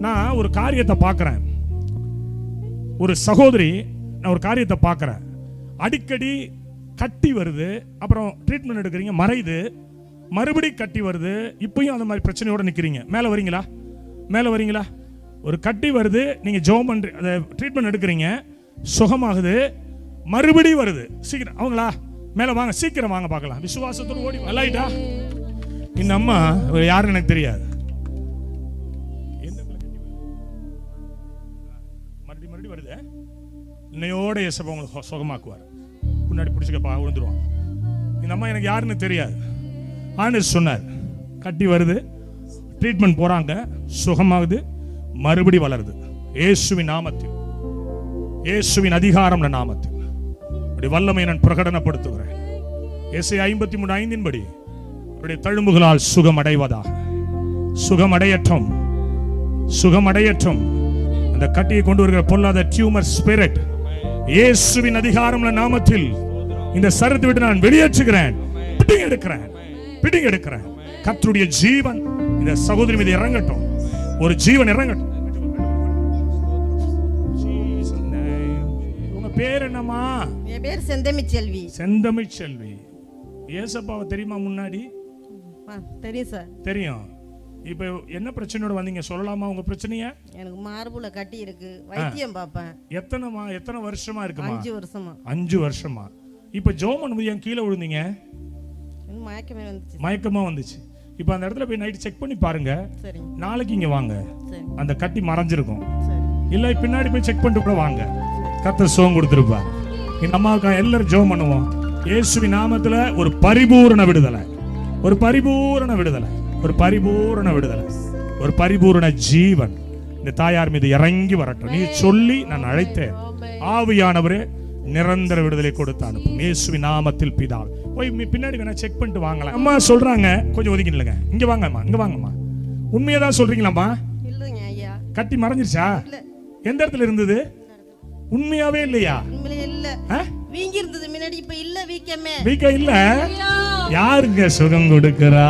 நான் ஒரு காரியத்தை பார்க்குறேன். ஒரு சகோதரி, நான் ஒரு காரியத்தை பார்க்குறேன். அடிக்கடி கட்டி வருது, அப்புறம் ட்ரீட்மெண்ட் எடுக்கிறீங்க, மறையுது, மறுபடி கட்டி வருது, இப்பயும் அந்த மாதிரி பிரச்சனையோடு நிற்கிறீங்க. மேலே வரீங்களா? மேலே வரீங்களா? ஒரு கட்டி வருது, நீங்கள் ஜோம் பண்ணுற அதை ட்ரீட்மெண்ட் எடுக்கிறீங்க, சுகமாகுது, மறுபடி வருது. சீக்கிரம் அவங்களா மேலே வாங்க, சீக்கிரம் வாங்க பார்க்கலாம். விசுவாசத்தோடு ஓடி வல்லாயிட்டா. இந்த அம்மா யாருன்னு எனக்கு தெரியாது. மறுபடியும் வருது. இன்னையோட இயேசப்பா உங்களுக்கு சுகமாக்குவார். முன்னாடி பிடிச்சிக்கப்பா விழுந்துருவான். இந்த அம்மா எனக்கு யாருன்னு தெரியாது. ஆண்டவர் சொன்னார், கட்டி வருது, ட்ரீட்மெண்ட் போறாங்க, சுகமாகுது, மறுபடி வளருது. இயேசுவின் நாமத்தில், இயேசுவின் அதிகாரம் நாமத்தில் அப்படி வல்லமை நான் பிரகடனப்படுத்துகிறேன். ஏசாயா 53:5 படி அவருடைய தழும்புகளால் சுகம் அடைவதாக. சுகம் அடையட்டும், சுகம் அடையட்டும். அந்த கட்டியை கொண்டு வருகிற பொல்லாத டியூமர் ஸ்பிரிட் இயேசுவின் அதிகாரம் நாமத்தில் இந்த சரத்தை விட்டு நான் வெளியேற்றுகிறேன். பிடிங்க எடுக்கிறேன், பிடிங்க எடுக்கிறேன். கர்த்தருடைய ஜீவன் இந்த சகோதரி மீது இறங்கட்டும். ஒரு ஜீவன் இறங்கட்டும். உங்க பேர் என்னம்மா? என் பேர் செந்தமிச்செல்வி. செந்தமிச்செல்வி. ஏசப்பாவை தெரியுமா? முன்னாடி தெரியும் சார். தெரியும். இப்போ என்ன பிரச்சனையோட வந்தீங்க சொல்லலாமா உங்க பிரச்சனைய? எனக்கு மார்புல கட்டி இருக்கு, வைத்தியம் பார்ப்பேன். எத்தனை வருஷமா இருக்குமா? 5 வருஷமா. 5 வருஷமா. இப்போ ஜோம் பண்ணும்போது ஏன் கீழே விழுந்தீங்க? மயக்கமே வந்துச்சு. மயக்கமா வந்துச்சு. இப்போ அந்த இடத்துல போய் நைட் செக் பண்ணி பாருங்க. சரி. நாளைக்கு இங்க வாங்க, அந்த கட்டி மறைஞ்சிருக்கும். சரி. இல்ல பின்னாடி போய் செக் பண்ணிட்டு கூட வாங்க. கர்த்தர் சுகம் கொடுத்திருப்பார். இந்த அம்மாவுக்கு எல்லாரும் ஜெபம் பண்ணுவோம். இயேசுவின் நாமத்துல ஒரு பரிபூரண விடுதலை, ஒரு பரிபூரண விடுதலை, ஒரு பரிபூரண விடுதலை, ஒரு பரிபூரண ஜீவன் இந்த தாயார் மீது இறங்கி வரட்டும். நீ சொல்லி நான் அழைத்தேன். ஆவியானவரே நிரந்தர விடுதலை கொடுத்து அனுப்பும் இயேசுவின் நாமத்தில் பிதாவே. போய் பின்னாடி வேணா செக் பண்ணிட்டு வாங்கலாம். அம்மா சொல்றாங்க, கொஞ்சம் ஒதுங்கி நில்லுங்க. இங்க வாங்கம்மா, இங்க வாங்கம்மா. உண்மையதான் சொல்றீங்களாம்மா? இல்லைங்க ஐயா. கட்டி மறைஞ்சிருச்சா? எந்த இடத்துல இருந்தது? உண்மையாவே இல்லையா? உண்மையிலே இல்ல. வீங்கி இருந்தது முன்னாடி, இப்ப இல்ல. வீக்கமே வீக்க இல்ல. யாருங்க சுகம் கொடுக்கிறா?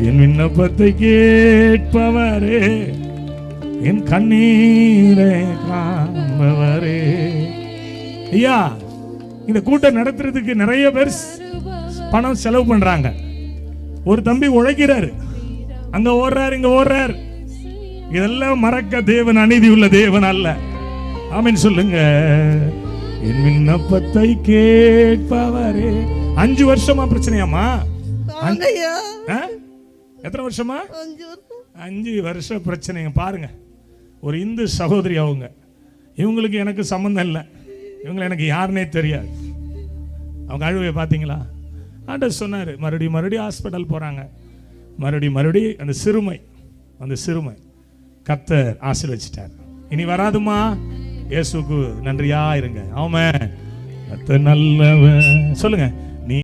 என் விண்ணப்பத்தை கேட்பவரே, என் கண்ணீரை காண்பவரே. ஐயா, இந்த கூட்டம் நடத்துறதுக்கு நிறைய பேர் பணம் செலவு பண்றாங்க. ஒரு தம்பி உழைக்கிறாரு, அங்க ஓடுறாரு, இங்க ஓடுறாரு. இதெல்லாம் மறக்க தேவன் அநீதி உள்ள தேவன் அல்ல. ஆமென் சொல்லுங்க. என் விண்ணப்பத்தை கேட்பவரே. 5 வருஷமா பிரச்சனையாமா? எத்தனை வருஷமா? 5 வருஷம் பிரச்சனைங்க. பாருங்க, ஒரு இந்து சகோதரி அவங்க. இவங்களுக்கு எனக்கு சம்பந்தம் இல்லை, இவங்களை எனக்கு யாருன்னே தெரியாது. அவங்க அழுவையை பார்த்தீங்களா? ஆண்டவர் சொன்னார், மறுபடியும் ஹாஸ்பிட்டல் போகிறாங்க. மறுபடியும் அந்த சிறுமை கர்த்தர் ஆசீர்வதிச்சிட்டார். இனி வராதுமா. இயேசுவுக்கு நன்றியா இருங்க. ஆமென். கர்த்தர் நல்லவன். சொல்லுங்க.